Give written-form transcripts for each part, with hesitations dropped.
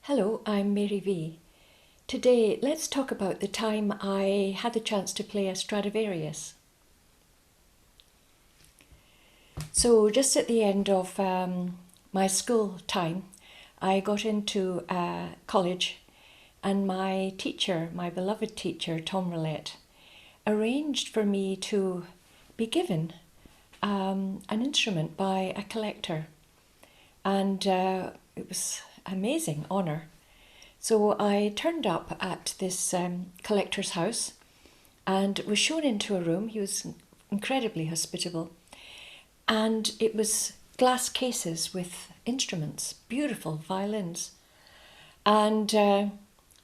Hello, I'm Mary V. Today, let's talk about the time I had the chance to play a Stradivarius. So just at the end of my school time, I got into college, and my teacher, my beloved teacher, Tom Roulette, arranged for me to be given an instrument by a collector. And it was an amazing honour. So I turned up at this collector's house and was shown into a room. He was incredibly hospitable. And it was glass cases with instruments, beautiful violins. And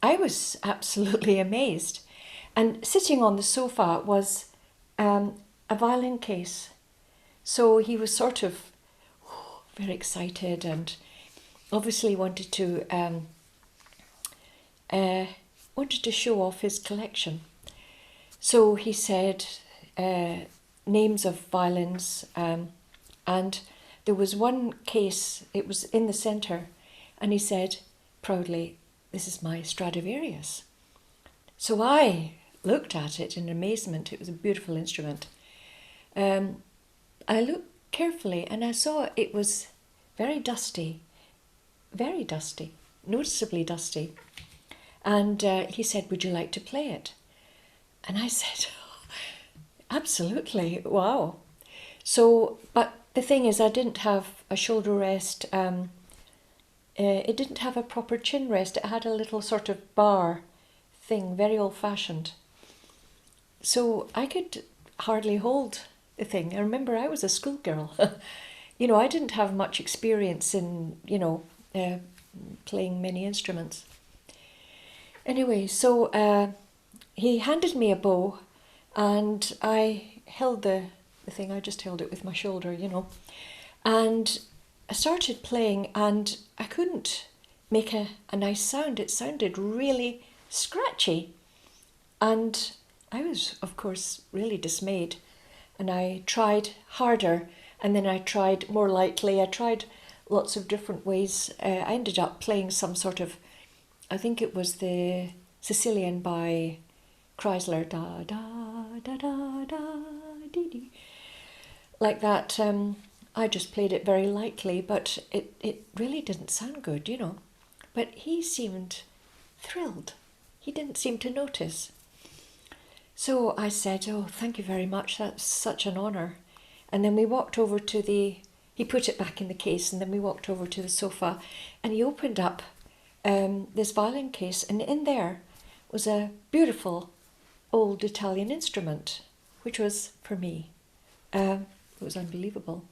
I was absolutely amazed. And sitting on the sofa was a violin case. So he was sort of very excited and obviously wanted to show off his collection. So he said names of violins, and there was one case, it was in the centre, and he said proudly, "This is my Stradivarius." So I looked at it in amazement. It was a beautiful instrument. I looked carefully and I saw it was very dusty, noticeably dusty. And he said, "Would you like to play it?" And I said, "Absolutely, wow." So, but the thing is, I didn't have a shoulder rest. It didn't have a proper chin rest. It had a little sort of bar thing, very old-fashioned. So I could hardly hold the thing. I remember I was a schoolgirl. I didn't have much experience in, playing many instruments. Anyway, so he handed me a bow and I held the thing, I just held it with my shoulder, and I started playing and I couldn't make a nice sound. It sounded really scratchy. And I was, of course, really dismayed. And I tried harder, and then I tried more lightly. I tried lots of different ways. I ended up playing some sort of, I think it was the Sicilian by Chrysler, da da da da da dee dee. Like that. I just played it very lightly, but it really didn't sound good, But he seemed thrilled. He didn't seem to notice. So I said, "Oh, thank you very much, that's such an honour." And then we walked over to he put it back in the case, and then we walked over to the sofa, and he opened up this violin case, and in there was a beautiful old Italian instrument, which was for me. It was unbelievable.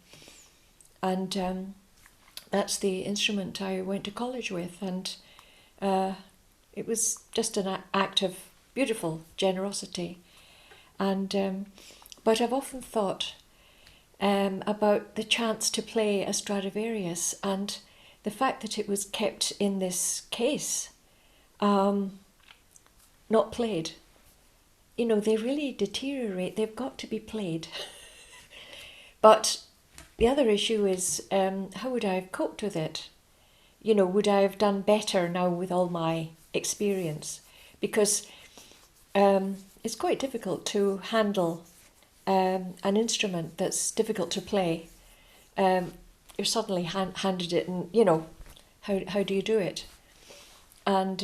And that's the instrument I went to college with, and it was just an act of beautiful generosity. And but I've often thought about the chance to play a Stradivarius and the fact that it was kept in this case, not played. They really deteriorate. They've got to be played. But the other issue is, how would I have coped with it? Would I have done better now with all my experience? Because it's quite difficult to handle an instrument that's difficult to play. You're suddenly handed it, and how do you do it? And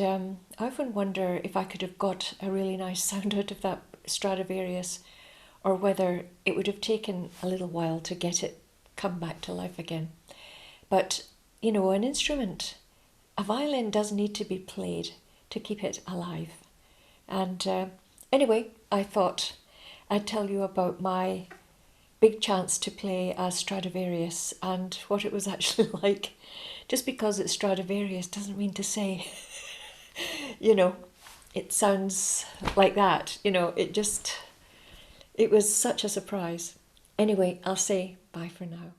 I often wonder if I could have got a really nice sound out of that Stradivarius, or whether it would have taken a little while to get it come back to life again. But an instrument, a violin, does need to be played to keep it alive. And anyway, I thought I'd tell you about my big chance to play a Stradivarius and what it was actually like. Just because it's Stradivarius doesn't mean to say, it sounds like that. It was such a surprise. Anyway, I'll say bye for now.